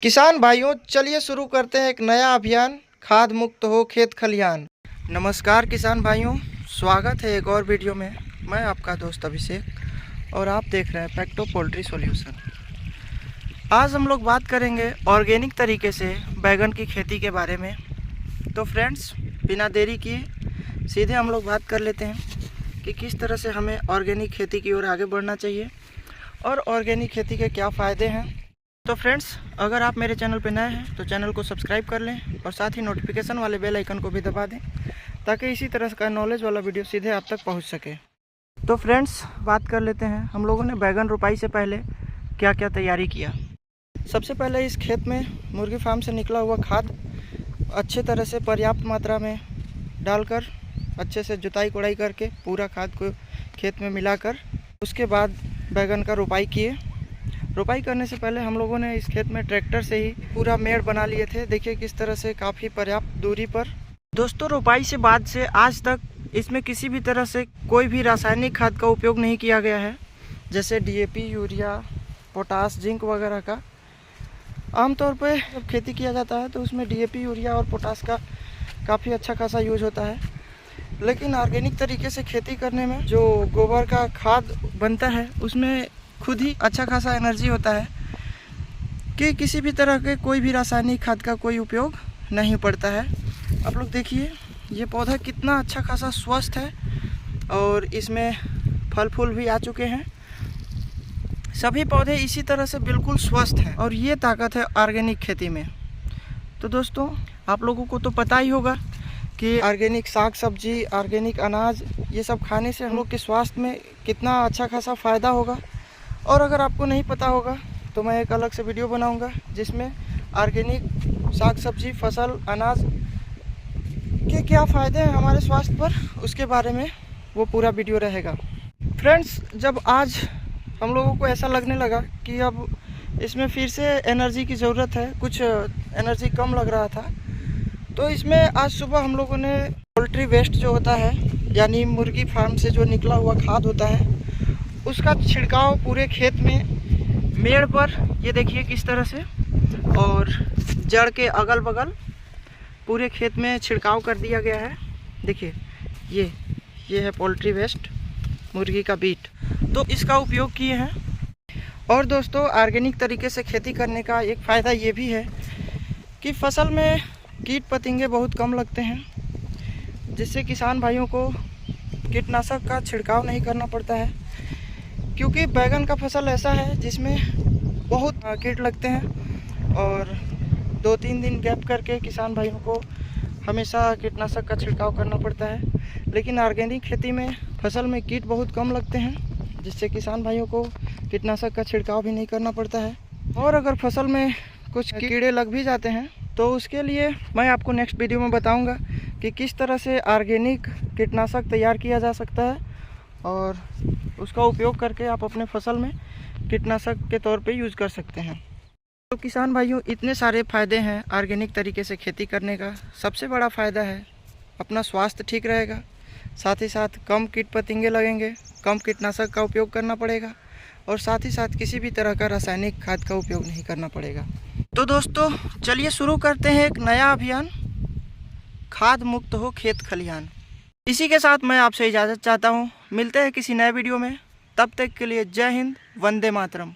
किसान भाइयों, चलिए शुरू करते हैं एक नया अभियान, खाद मुक्त हो खेत खलिहान। नमस्कार किसान भाइयों, स्वागत है एक और वीडियो में। मैं आपका दोस्त अभिषेक और आप देख रहे हैं पैक्टो पोल्ट्री सॉल्यूशन। आज हम लोग बात करेंगे ऑर्गेनिक तरीके से बैगन की खेती के बारे में। तो फ्रेंड्स, बिना देरी किए सीधे हम लोग बात कर लेते हैं कि किस तरह से हमें ऑर्गेनिक खेती की ओर आगे बढ़ना चाहिए और ऑर्गेनिक खेती के क्या फ़ायदे हैं। तो फ्रेंड्स, अगर आप मेरे चैनल पर नए हैं तो चैनल को सब्सक्राइब कर लें और साथ ही नोटिफिकेशन वाले बेल आइकन को भी दबा दें ताकि इसी तरह का नॉलेज वाला वीडियो सीधे आप तक पहुंच सके। तो फ्रेंड्स, बात कर लेते हैं हम लोगों ने बैगन रोपाई से पहले क्या क्या तैयारी किया। सबसे पहले इस खेत में मुर्गी फार्म से निकला हुआ खाद अच्छे तरह से पर्याप्त मात्रा में डालकर अच्छे से जुताई कोड़ाई करके पूरा खाद को खेत में मिलाकर उसके बाद बैगन का रोपाई किए। रोपाई करने से पहले हम लोगों ने इस खेत में ट्रैक्टर से ही पूरा मेड़ बना लिए थे। देखिए किस तरह से काफ़ी पर्याप्त दूरी पर। दोस्तों, रोपाई से बाद से आज तक इसमें किसी भी तरह से कोई भी रासायनिक खाद का उपयोग नहीं किया गया है, जैसे डीएपी, यूरिया, पोटास, जिंक वगैरह का। आमतौर पर जब खेती किया जाता है तो उसमें डीएपी, यूरिया और पोटास का काफ़ी अच्छा खासा यूज होता है, लेकिन ऑर्गेनिक तरीके से खेती करने में जो गोबर का खाद बनता है उसमें खुद ही अच्छा खासा एनर्जी होता है कि किसी भी तरह के कोई भी रासायनिक खाद का कोई उपयोग नहीं पड़ता है। आप लोग देखिए ये पौधा कितना अच्छा खासा स्वस्थ है और इसमें फल फूल भी आ चुके हैं। सभी पौधे इसी तरह से बिल्कुल स्वस्थ हैं और ये ताकत है ऑर्गेनिक खेती में। तो दोस्तों, आप लोगों को तो पता ही होगा कि ऑर्गेनिक साग सब्जी, ऑर्गेनिक अनाज, ये सब खाने से हम लोग के स्वास्थ्य में कितना अच्छा खासा फ़ायदा होगा। और अगर आपको नहीं पता होगा तो मैं एक अलग से वीडियो बनाऊंगा जिसमें ऑर्गेनिक साग सब्जी, फसल, अनाज के क्या फ़ायदे हैं हमारे स्वास्थ्य पर, उसके बारे में वो पूरा वीडियो रहेगा। फ्रेंड्स, जब आज हम लोगों को ऐसा लगने लगा कि अब इसमें फिर से एनर्जी की ज़रूरत है, कुछ एनर्जी कम लग रहा था, तो इसमें आज सुबह हम लोगों ने पोल्ट्री वेस्ट जो होता है, यानी मुर्गी फार्म से जो निकला हुआ खाद होता है, उसका छिड़काव पूरे खेत में मेड़ पर, ये देखिए किस तरह से, और जड़ के अगल बगल पूरे खेत में छिड़काव कर दिया गया है। देखिए ये है पोल्ट्री वेस्ट, मुर्गी का बीट, तो इसका उपयोग किए हैं। और दोस्तों, ऑर्गेनिक तरीके से खेती करने का एक फ़ायदा ये भी है कि फसल में कीट पतंगे बहुत कम लगते हैं, जिससे किसान भाइयों को कीटनाशक का छिड़काव नहीं करना पड़ता है, क्योंकि बैगन का फसल ऐसा है जिसमें बहुत कीट लगते हैं और 2-3 दिन गैप करके किसान भाइयों को हमेशा कीटनाशक का छिड़काव करना पड़ता है। लेकिन ऑर्गेनिक खेती में फसल में कीट बहुत कम लगते हैं, जिससे किसान भाइयों को कीटनाशक का छिड़काव भी नहीं करना पड़ता है। और अगर फसल में कुछ कीड़े लग भी जाते हैं तो उसके लिए मैं आपको नेक्स्ट वीडियो में बताऊंगा कि किस तरह से ऑर्गेनिक कीटनाशक तैयार किया जा सकता है और उसका उपयोग करके आप अपने फसल में कीटनाशक के तौर पे यूज़ कर सकते हैं। तो किसान भाइयों, इतने सारे फ़ायदे हैं ऑर्गेनिक तरीके से खेती करने का। सबसे बड़ा फ़ायदा है अपना स्वास्थ्य ठीक रहेगा, साथ ही साथ कम कीट पतंगे लगेंगे, कम कीटनाशक का उपयोग करना पड़ेगा और साथ ही साथ किसी भी तरह का रासायनिक खाद का उपयोग नहीं करना पड़ेगा। तो दोस्तों, चलिए शुरू करते हैं एक नया अभियान, खाद मुक्त हो खेत खलिहान। इसी के साथ मैं आपसे इजाज़त चाहता हूँ। मिलते हैं किसी नए वीडियो में, तब तक के लिए जय हिंद, वंदे मातरम।